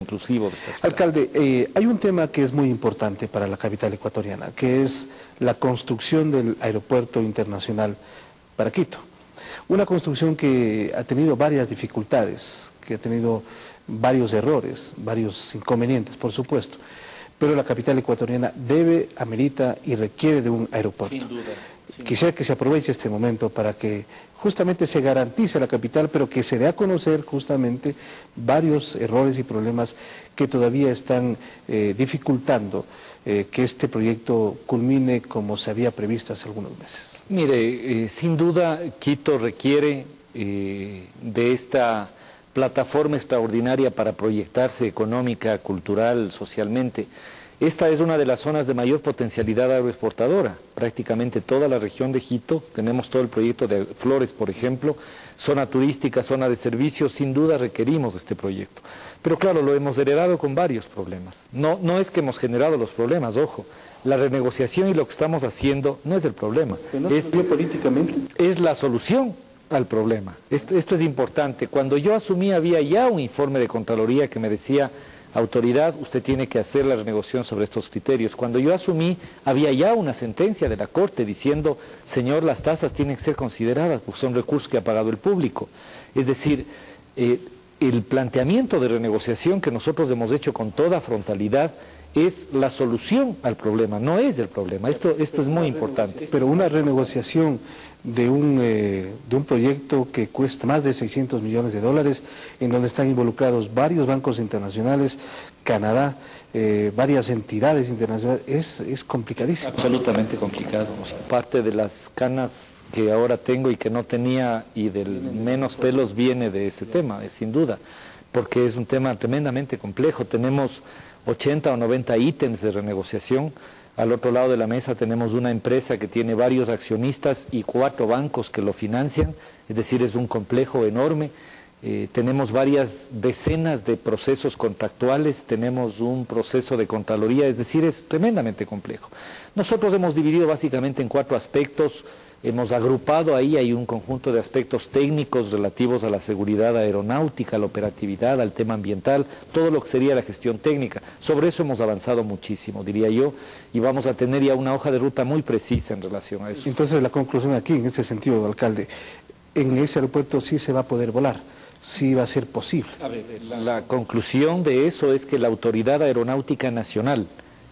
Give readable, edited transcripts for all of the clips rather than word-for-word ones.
intrusivo de esta ciudad. Alcalde, hay un tema que es muy importante para la capital ecuatoriana, que es la construcción del aeropuerto internacional para Quito. Una construcción que ha tenido varias dificultades, que ha tenido varios errores, varios inconvenientes, por supuesto, pero la capital ecuatoriana debe, amerita y requiere de un aeropuerto. Sin duda. Quisiera que se aproveche este momento para que justamente se garantice la capital, pero que se dé a conocer justamente varios errores y problemas que todavía están dificultando que este proyecto culmine como se había previsto hace algunos meses. Mire, sin duda Quito requiere de esta plataforma extraordinaria para proyectarse económica, cultural, socialmente. Esta es una de las zonas de mayor potencialidad agroexportadora. Prácticamente toda la región de Quito, tenemos todo el proyecto de Flores, por ejemplo, zona turística, zona de servicios, sin duda requerimos de este proyecto. Pero claro, lo hemos heredado con varios problemas. No es que hemos generado los problemas, ojo. La renegociación y lo que estamos haciendo no es el problema. Políticamente. Es la solución al problema. Esto es importante. Cuando yo asumí había ya un informe de Contraloría que me decía: autoridad, usted tiene que hacer la renegociación sobre estos criterios. Cuando yo asumí, había ya una sentencia de la Corte diciendo: señor, las tasas tienen que ser consideradas, porque son recursos que ha pagado el público. Es decir, el planteamiento de renegociación que nosotros hemos hecho con toda frontalidad es la solución al problema, no es el problema. Esto es muy importante. Pero una renegociación de un proyecto que cuesta más de 600 millones de dólares, en donde están involucrados varios bancos internacionales, Canadá, varias entidades internacionales, es complicadísimo. Absolutamente complicado. Parte de las canas que ahora tengo y que no tenía, y del menos pelos, viene de ese tema, sin duda, porque es un tema tremendamente complejo. Tenemos 80 o 90 ítems de renegociación. Al otro lado de la mesa tenemos una empresa que tiene varios accionistas y 4 bancos que lo financian, es decir, es un complejo enorme. Tenemos varias decenas de procesos contractuales, tenemos un proceso de Contraloría, es decir, es tremendamente complejo. Nosotros hemos dividido básicamente en 4 aspectos. Hemos agrupado ahí, hay un conjunto de aspectos técnicos relativos a la seguridad aeronáutica, a la operatividad, al tema ambiental, todo lo que sería la gestión técnica. Sobre eso hemos avanzado muchísimo, diría yo, y vamos a tener ya una hoja de ruta muy precisa en relación a eso. Entonces, la conclusión aquí, en este sentido, alcalde, en ese aeropuerto sí se va a poder volar, sí va a ser posible. A ver, la conclusión de eso es que la Autoridad Aeronáutica Nacional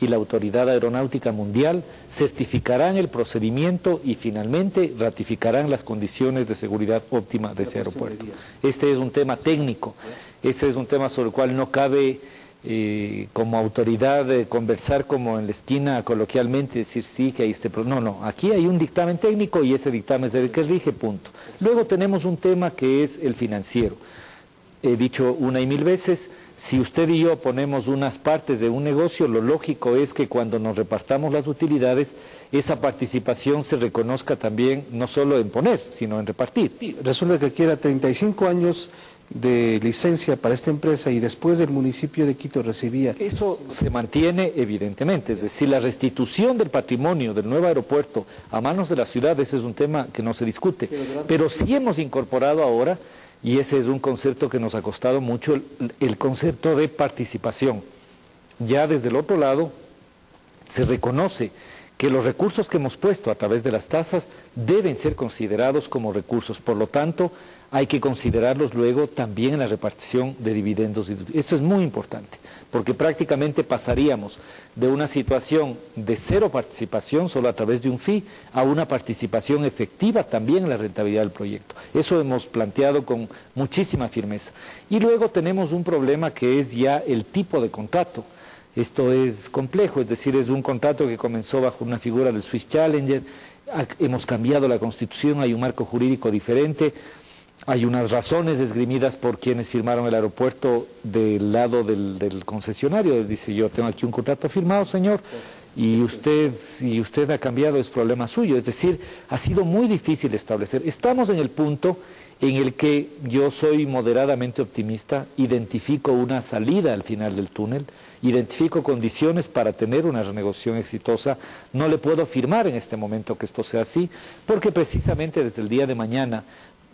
y la Autoridad Aeronáutica Mundial certificarán el procedimiento y finalmente ratificarán las condiciones de seguridad óptima de ese aeropuerto. Este es un tema técnico, este es un tema sobre el cual no cabe como autoridad conversar como en la esquina coloquialmente, decir sí que hay este problema. No, aquí hay un dictamen técnico y ese dictamen es el que rige, punto. Luego tenemos un tema que es el financiero. He dicho una y mil veces, si usted y yo ponemos unas partes de un negocio, lo lógico es que cuando nos repartamos las utilidades, esa participación se reconozca también, no solo en poner, sino en repartir. Resulta que quiera 35 años de licencia para esta empresa y después el municipio de Quito recibía... Eso se mantiene evidentemente, es decir, la restitución del patrimonio del nuevo aeropuerto a manos de la ciudad, ese es un tema que no se discute, pero sí hemos incorporado ahora, y ese es un concepto que nos ha costado mucho, el concepto de participación. Ya desde el otro lado se reconoce que los recursos que hemos puesto a través de las tasas deben ser considerados como recursos, por lo tanto hay que considerarlos luego también en la repartición de dividendos. Esto es muy importante, porque prácticamente pasaríamos de una situación de cero participación solo a través de un fee a una participación efectiva también en la rentabilidad del proyecto. Eso hemos planteado con muchísima firmeza. Y luego tenemos un problema que es ya el tipo de contrato. Esto es complejo, es decir, es un contrato que comenzó bajo una figura del Swiss Challenger, hemos cambiado la Constitución, hay un marco jurídico diferente, hay unas razones esgrimidas por quienes firmaron el aeropuerto del lado del concesionario. Dice, yo tengo aquí un contrato firmado, señor, y usted ha cambiado, es problema suyo. Es decir, ha sido muy difícil establecer. Estamos en el punto en el que yo soy moderadamente optimista, identifico una salida al final del túnel, identifico condiciones para tener una renegociación exitosa. No le puedo afirmar en este momento que esto sea así, porque precisamente desde el día de mañana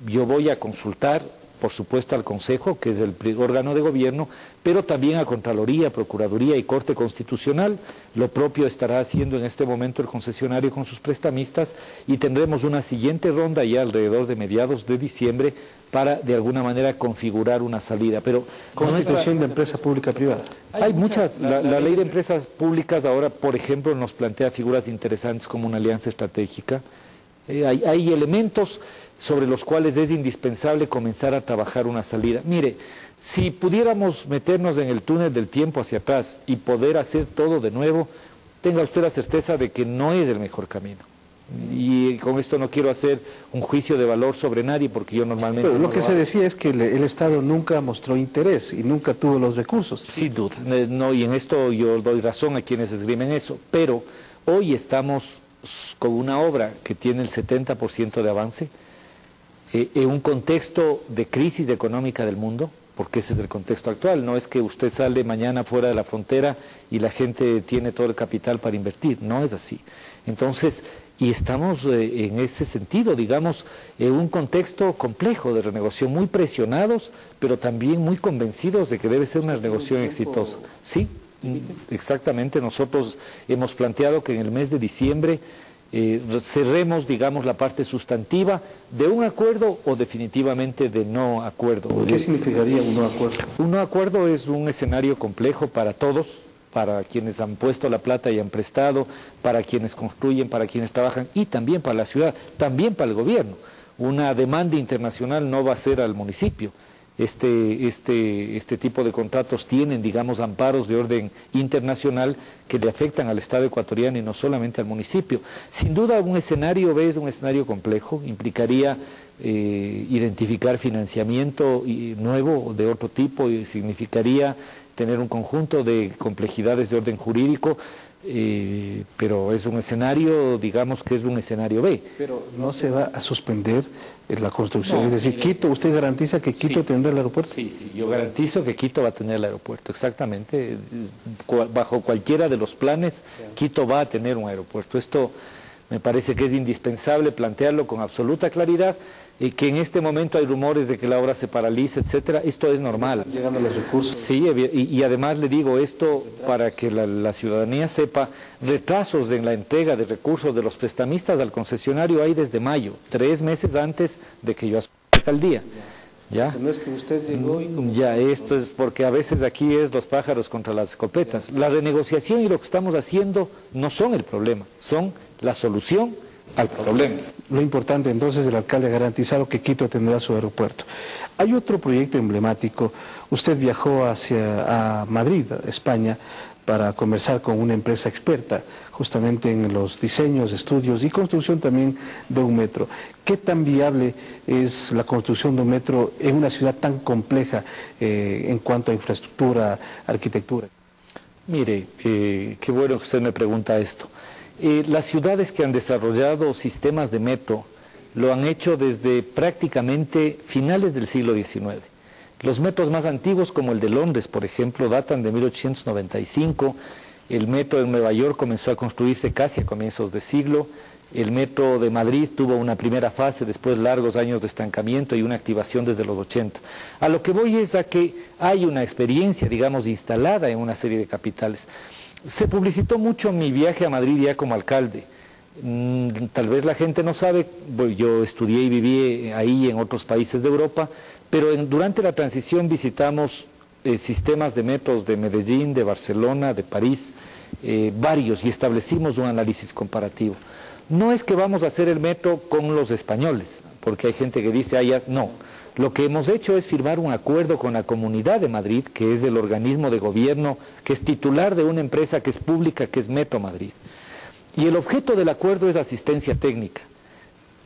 yo voy a consultar por supuesto al Consejo, que es el órgano de gobierno, pero también a Contraloría, Procuraduría y Corte Constitucional. Lo propio estará haciendo en este momento el concesionario con sus prestamistas y tendremos una siguiente ronda ya alrededor de mediados de diciembre para de alguna manera configurar una salida. Pero Constitución de empresa pública privada. Hay muchas, la ley de empresas públicas ahora, por ejemplo, nos plantea figuras interesantes como una alianza estratégica. Hay elementos sobre los cuales es indispensable comenzar a trabajar una salida. Mire, si pudiéramos meternos en el túnel del tiempo hacia atrás y poder hacer todo de nuevo, tenga usted la certeza de que no es el mejor camino. Y con esto no quiero hacer un juicio de valor sobre nadie, porque yo normalmente... Pero lo que se decía es que el Estado nunca mostró interés y nunca tuvo los recursos. Sin duda, no, y en esto yo doy razón a quienes esgrimen eso, pero hoy estamos con una obra que tiene el 70% de avance, en un contexto de crisis económica del mundo, porque ese es el contexto actual, no es que usted sale mañana fuera de la frontera y la gente tiene todo el capital para invertir, no es así. Entonces, y estamos en ese sentido, digamos, en un contexto complejo de renegociación, muy presionados, pero también muy convencidos de que debe ser una renegociación exitosa. Sí, exactamente, nosotros hemos planteado que en el mes de diciembre cerremos, digamos, la parte sustantiva de un acuerdo o definitivamente de no acuerdo. ¿Qué significaría un no acuerdo? Un no acuerdo es un escenario complejo para todos, para quienes han puesto la plata y han prestado, para quienes construyen, para quienes trabajan y también para la ciudad, también para el gobierno. Una demanda internacional no va a ser al municipio. Este tipo de contratos tienen, digamos, amparos de orden internacional que le afectan al Estado ecuatoriano y no solamente al municipio. Sin duda un escenario B es un escenario complejo, implicaría identificar financiamiento nuevo de otro tipo y significaría tener un conjunto de complejidades de orden jurídico, pero es un escenario, digamos que es un escenario B. Pero no se va a suspender la construcción, No, es decir, Quito, ¿usted garantiza que Quito tendrá el aeropuerto? Sí, yo garantizo que Quito va a tener el aeropuerto, exactamente, bajo cualquiera de los planes, Quito va a tener un aeropuerto. Esto me parece que es indispensable plantearlo con absoluta claridad, que en este momento hay rumores de que la obra se paraliza, etcétera, esto es normal. Llegando los recursos. Sí, y además le digo esto para que la ciudadanía sepa, retrasos en la entrega de recursos de los prestamistas al concesionario hay desde mayo, 3 meses antes de que yo asuma la alcaldía. ¿Ya? No es que usted llegó y... Ya, esto es porque a veces aquí es los pájaros contra las escopetas. La renegociación y lo que estamos haciendo no son el problema, son la solución al problema. Lo importante entonces, el alcalde ha garantizado que Quito tendrá su aeropuerto. Hay otro proyecto emblemático. Usted viajó a Madrid, a España, para conversar con una empresa experta justamente en los diseños, estudios y construcción también de un metro. ¿Qué tan viable es la construcción de un metro en una ciudad tan compleja en cuanto a infraestructura, arquitectura? Mire, qué bueno que usted me pregunta esto. Las ciudades que han desarrollado sistemas de metro lo han hecho desde prácticamente finales del siglo XIX. Los metros más antiguos, como el de Londres, por ejemplo, datan de 1895. El metro de Nueva York comenzó a construirse casi a comienzos de siglo. El metro de Madrid tuvo una primera fase, después largos años de estancamiento y una activación desde los 80. A lo que voy es a que hay una experiencia, digamos, instalada en una serie de capitales. Se publicitó mucho mi viaje a Madrid ya como alcalde. Tal vez la gente no sabe, yo estudié y viví ahí en otros países de Europa, pero durante la transición visitamos sistemas de metros de Medellín, de Barcelona, de París, varios, y establecimos un análisis comparativo. No es que vamos a hacer el metro con los españoles, porque hay gente que dice, no. Lo que hemos hecho es firmar un acuerdo con la Comunidad de Madrid, que es el organismo de gobierno, que es titular de una empresa que es pública, que es Metro Madrid. Y el objeto del acuerdo es asistencia técnica,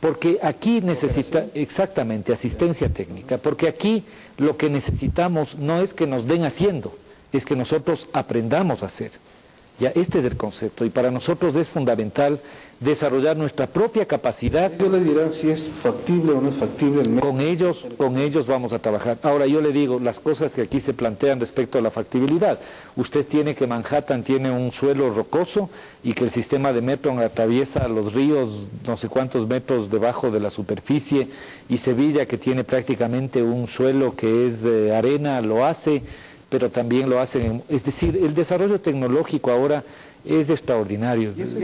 porque aquí exactamente, asistencia técnica, porque aquí lo que necesitamos no es que nos den haciendo, es que nosotros aprendamos a hacer. Ya, este es el concepto y para nosotros es fundamental desarrollar nuestra propia capacidad. ¿Qué le dirán si es factible o no es factible el método? Con ellos vamos a trabajar. Ahora yo le digo las cosas que aquí se plantean respecto a la factibilidad. Usted tiene que Manhattan tiene un suelo rocoso y que el sistema de metro atraviesa los ríos no sé cuántos metros debajo de la superficie, y Sevilla, que tiene prácticamente un suelo que es arena, lo hace, pero también lo hacen. Es decir, el desarrollo tecnológico ahora es extraordinario.